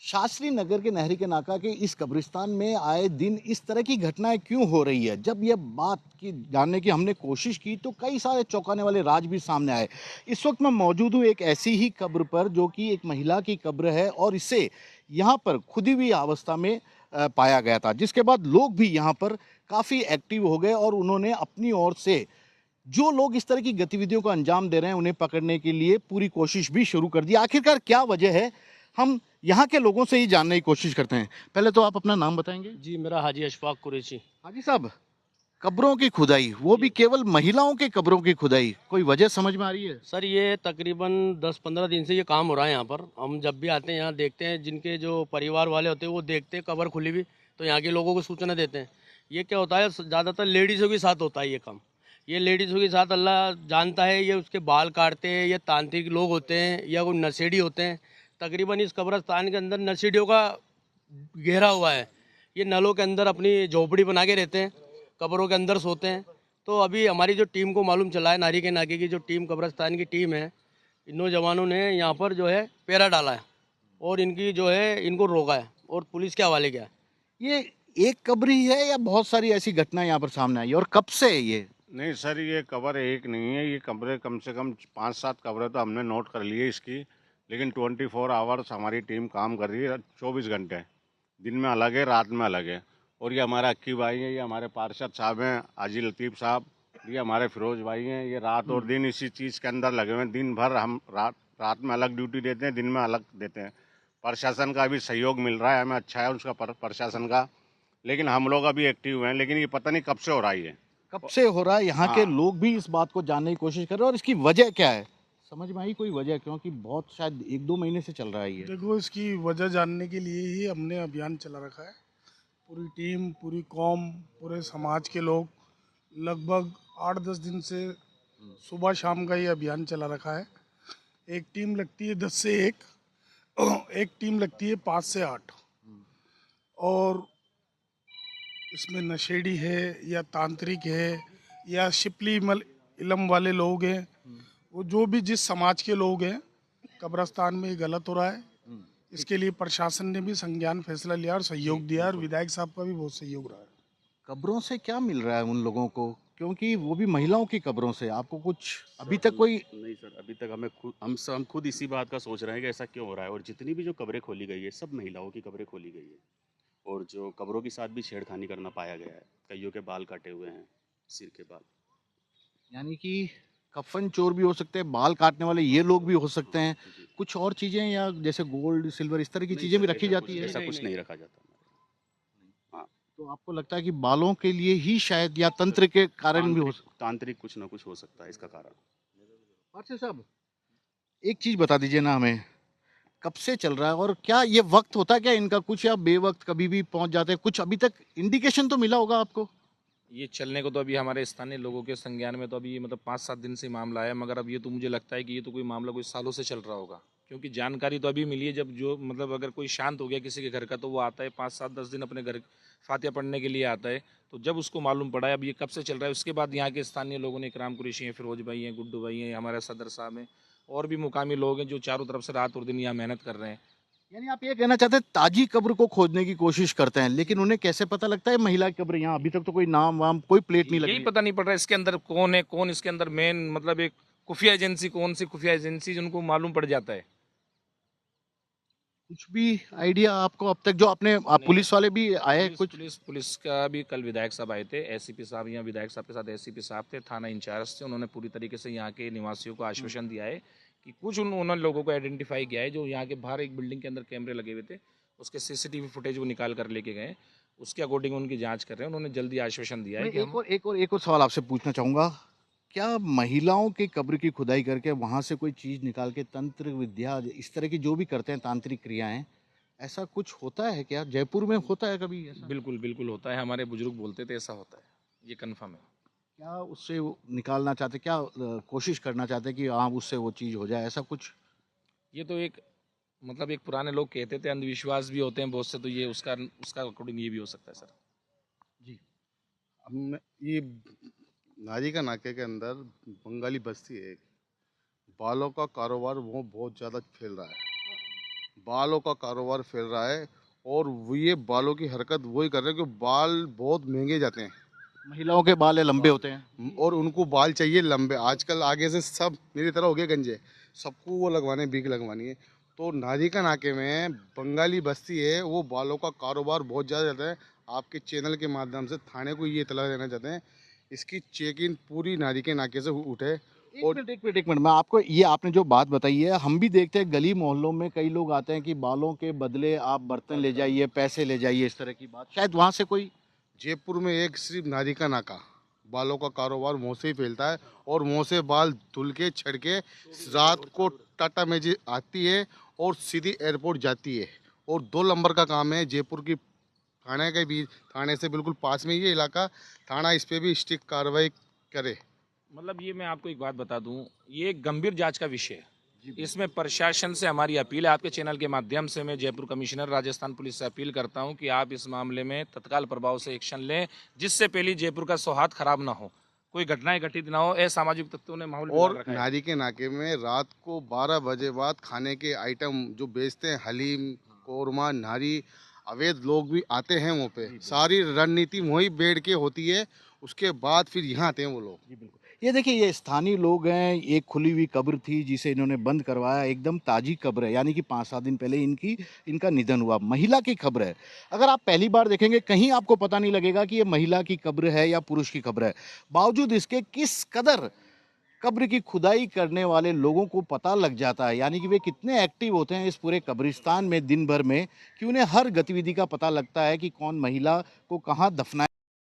शास्त्री नगर के नहरी के नाका के इस कब्रिस्तान में आए दिन इस तरह की घटनाएं क्यों हो रही है? जब यह बात की जानने की हमने कोशिश की तो कई सारे चौंकाने वाले राज भी सामने आए। इस वक्त मैं मौजूद हूँ एक ऐसी ही कब्र पर जो कि एक महिला की कब्र है और इसे यहाँ पर खुदी हुई अवस्था में पाया गया था, जिसके बाद लोग भी यहाँ पर काफ़ी एक्टिव हो गए और उन्होंने अपनी ओर से जो लोग इस तरह की गतिविधियों को अंजाम दे रहे हैं उन्हें पकड़ने के लिए पूरी कोशिश भी शुरू कर दी। आखिरकार क्या वजह है, हम यहाँ के लोगों से ही जानने की कोशिश करते हैं। पहले तो आप अपना नाम बताएंगे? जी, मेरा हाजी अशफाक कुरैशी। हाजी साहब, कब्रों की खुदाई, वो भी जी। केवल महिलाओं के कब्रों की खुदाई, कोई वजह समझ में आ रही है? सर, ये तकरीबन 10-15 दिन से ये काम हो रहा है यहाँ पर। हम जब भी आते हैं यहाँ देखते हैं, जिनके जो परिवार वाले होते हैं वो देखते हैं कब्र खुली हुई, तो यहाँ के लोगों को सूचना देते हैं। ये क्या होता है, ज़्यादातर लेडीज़ों के साथ होता है ये काम। ये लेडीज़ों के साथ अल्लाह जानता है, ये उसके बाल काटते हैं, ये तांत्रिक लोग होते हैं या कोई नशेड़ी होते हैं। तकरीबन इस कब्रस्तान के अंदर नशेड़ियों का घेरा हुआ है। ये नलों के अंदर अपनी झोपड़ी बना के रहते हैं, कब्रों के अंदर सोते हैं। तो अभी हमारी जो टीम को मालूम चला है, नारी के नाके की जो टीम, कब्रस्तान की टीम है, इन नौजवानों ने यहाँ पर जो है पहरा डाला है और इनकी जो है इनको रोका है और पुलिस के हवाले किया है। ये एक कब्र ही है या बहुत सारी ऐसी घटनाएं यहाँ पर सामने आई है और कब से है ये? नहीं सर, ये कवर एक नहीं है, ये कमरे कम से कम 5-7 कवरें तो हमने नोट कर ली है इसकी। लेकिन 24 आवर्स हमारी टीम काम कर रही है, 24 घंटे। दिन में अलग है, रात में अलग है। और ये हमारे अक्की भाई हैं, ये हमारे पार्षद साहब हैं, हाजी लतीफ़ साहब, ये हमारे फिरोज भाई हैं। ये रात और दिन इसी चीज़ के अंदर लगे हुए हैं। दिन भर हम रात में अलग ड्यूटी देते हैं, दिन में अलग देते हैं। प्रशासन का भी सहयोग मिल रहा है हमें, अच्छा है उसका प्रशासन का। लेकिन हम लोग अभी एक्टिव हैं, लेकिन ये पता नहीं कब से हो रहा है ये। कब से हो रहा है? यहाँ के हाँ, लोग भी इस बात को जानने की कोशिश कर रहे हैं और इसकी वजह क्या है? समझ में आई कोई वजह? क्योंकि बहुत शायद 1-2 महीने से चल रहा है ये। देखो, इसकी वजह जानने के लिए ही हमने अभियान चला रखा है। पूरी टीम, पूरी कौम, पूरे समाज के लोग लगभग 8-10 दिन से सुबह शाम का ये अभियान चला रखा है। एक टीम लगती है 10 से 1, एक टीम लगती है 5 से 8। और इसमें नशेड़ी है या तांत्रिक है या शिपली मल इलम वाले लोग हैं, वो जो भी जिस समाज के लोग हैं, कब्रस्तान में ये गलत हो रहा है। इसके लिए प्रशासन ने भी संज्ञान फैसला लिया और सहयोग दिया, और विधायक साहब का भी बहुत सहयोग रहा है। कब्रों से क्या मिल रहा है उन लोगों को? क्योंकि वो भी महिलाओं की कब्रों से आपको कुछ अभी तक कोई? नहीं सर, अभी तक हम खुद इसी बात का सोच रहे हैं कि ऐसा क्यों हो रहा है। और जितनी भी जो कब्रें खोली गई है, सब महिलाओं की कब्रें खोली गई है। और जो कब्रों के साथ भी छेड़खानी करना पाया गया है। कईयों के बाल काटे हुए हैं, सिर के बाल। यानी कि कफन चोर भी हो सकते हैं, बाल काटने वाले ये लोग भी हो सकते हैं। जी। कुछ और चीजें या जैसे गोल्ड सिल्वर इस तरह की नहीं चीजें भी सर, रखी जाती है? ऐसा कुछ नहीं रखा जाता हमारे। हाँ। तो आपको लगता है कि बालों के लिए ही शायद या तंत्र के कारण भी हो सकता तांत्रिक कुछ ना कुछ हो सकता है इसका कारण। है? पार्थिव साहब, एक चीज बता दीजिए ना हमें, कब से चल रहा है और क्या ये वक्त होता है क्या इनका कुछ, या बेवक्त कभी भी पहुंच जाते हैं? कुछ अभी तक इंडिकेशन तो मिला होगा आपको? ये चलने को तो अभी हमारे स्थानीय लोगों के संज्ञान में तो अभी मतलब 5-7 दिन से मामला है, मगर अब ये तो मुझे लगता है कि ये तो कोई मामला कोई सालों से चल रहा होगा। क्योंकि जानकारी तो अभी मिली है, जब जो मतलब अगर कोई शांत हो गया किसी के घर का तो वो आता है 5-7-10 दिन अपने घर फातिया पढ़ने के लिए आता है। तो जब उसको मालूम पड़ा है अब ये कब से चल रहा है, उसके बाद यहाँ के स्थानीय लोगों ने, इकराम कुरैशी हैं, फिरोज भाई हैं, गुड्डू भाई हैं, हमारे सदर साहब हैं, और भी मुकामी लोग हैं जो चारों तरफ से रात और दिन यहाँ मेहनत कर रहे हैं। यानी आप ये कहना चाहते हैं ताजी कब्र को खोजने की कोशिश करते हैं, लेकिन उन्हें कैसे पता लगता है महिला की कब्र यहाँ? अभी तक तो कोई नाम वाम, कोई प्लेट नहीं यही लगी। पता नहीं पड़ रहा है इसके अंदर कौन है, कौन इसके अंदर मेन, मतलब एक खुफिया एजेंसी, कौन सी खुफिया एजेंसी जिनको मालूम पड़ जाता है। कुछ भी आइडिया आपको अब तक? जो आपने नहीं, पुलिस वाले भी आए पुलिस कुछ? पुलिस पुलिस का भी कल विधायक साहब आए थे, एससीपी साहब, यहाँ विधायक साहब के साथ एससीपी साहब थे, थाना इंचार्ज थे। उन्होंने पूरी तरीके से यहाँ के निवासियों को आश्वासन दिया है कि कुछ उन्होंने लोगों को आइडेंटिफाई किया है जो यहाँ के बाहर एक बिल्डिंग के अंदर कैमरे लगे हुए थे, उसके सीसीटीवी फुटेज वो निकाल कर लेके गए, उसके अकॉर्डिंग उनकी जांच कर रहे हैं। उन्होंने जल्दी आश्वासन दिया है मैं कि हम एक और सवाल आपसे पूछना चाहूंगा। क्या महिलाओं की कब्र की खुदाई करके वहां से कोई चीज निकाल के तंत्र विद्या इस तरह की जो भी करते हैं तांत्रिक क्रियाएं, ऐसा कुछ होता है क्या? जयपुर में होता है कभी ऐसा? बिल्कुल बिल्कुल होता है, हमारे बुजुर्ग बोलते थे ऐसा होता है, ये कन्फर्म है। क्या उससे वो निकालना चाहते, क्या कोशिश करना चाहते हैं कि हाँ उससे वो चीज हो जाए, ऐसा कुछ? ये तो एक मतलब एक पुराने लोग कहते थे, अंधविश्वास भी होते हैं बहुत से, तो ये उसका उसका अकॉर्डिंग ये भी हो सकता है सर। जी। हम ये नारी का नाके के अंदर बंगाली बस्ती है एक। बालों का कारोबार वो बहुत ज़्यादा फैल रहा है। बालों का कारोबार फैल रहा है और ये बालों की हरकत वही कर रहे हैं कि बाल बहुत महंगे जाते हैं महिलाओं के बाल लंबे होते हैं। और उनको बाल चाहिए लंबे। आजकल आगे से सब मेरी तरह हो गए गंजे, सबको वो लगवाने बीक लगवानी है। तो नारी का नाके में बंगाली बस्ती है, वो बालों का कारोबार बहुत ज़्यादा जाता है। आपके चैनल के माध्यम से थाने को ये इतला देना चाहते हैं, इसकी चेक इन पूरी नारी के नाके से उठे। और एक मिनट मैं आपको ये आपने जो बात बताई है, हम भी देखते हैं गली मोहल्लों में कई लोग आते हैं कि बालों के बदले आप बर्तन ले जाइए, पैसे ले जाइए, इस तरह की बात। शायद वहाँ से कोई जयपुर में एक सिर्फ नारी का नाका बालों का कारोबार मुँह से ही फैलता है और मुँह से बाल धुल के छड़ के रात को टाटा मैजिक आती है और सीधी एयरपोर्ट जाती है। और 2 नंबर का काम है जयपुर की थाने के भी, थाने से बिल्कुल पास में ये इलाका, थाना इस पे भी स्ट्रिक्ट कार्रवाई करे। मतलब ये मैं आपको एक बात बता दूं, ये एक गंभीर जांच का विषय है। इसमें प्रशासन से हमारी अपील है, आपके चैनल के माध्यम से मैं जयपुर कमिश्नर राजस्थान पुलिस से अपील करता हूं कि आप इस मामले में तत्काल प्रभाव से एक्शन लें, जिससे पहले जयपुर का सौहार्द खराब ना हो, कोई घटनाएं घटित ना हो। असामाजिक तत्वों ने माहौल बिगाड़ और रखा है। नारी के नाके में रात को 12 बजे बाद खाने के आइटम जो बेचते हैं, हलीम, कोरमा, नारी, अवैध लोग भी आते हैं वहाँ पे। सारी रणनीति वही बैठ के होती है, उसके बाद फिर यहाँ आते हैं वो लोग। ये देखिए, ये स्थानीय लोग हैं। एक खुली हुई कब्र थी जिसे इन्होंने बंद करवाया, एकदम ताजी कब्र है, यानी कि 5-7 दिन पहले इनका निधन हुआ। महिला की कब्र है। अगर आप पहली बार देखेंगे कहीं आपको पता नहीं लगेगा कि ये महिला की कब्र है या पुरुष की कब्र है। बावजूद इसके किस कदर कब्र की खुदाई करने वाले लोगों को पता लग जाता है, यानी कि वे कितने एक्टिव होते हैं इस पूरे कब्रिस्तान में दिन भर में, कि उन्हें हर गतिविधि का पता लगता है कि कौन महिला को कहाँ दफनाया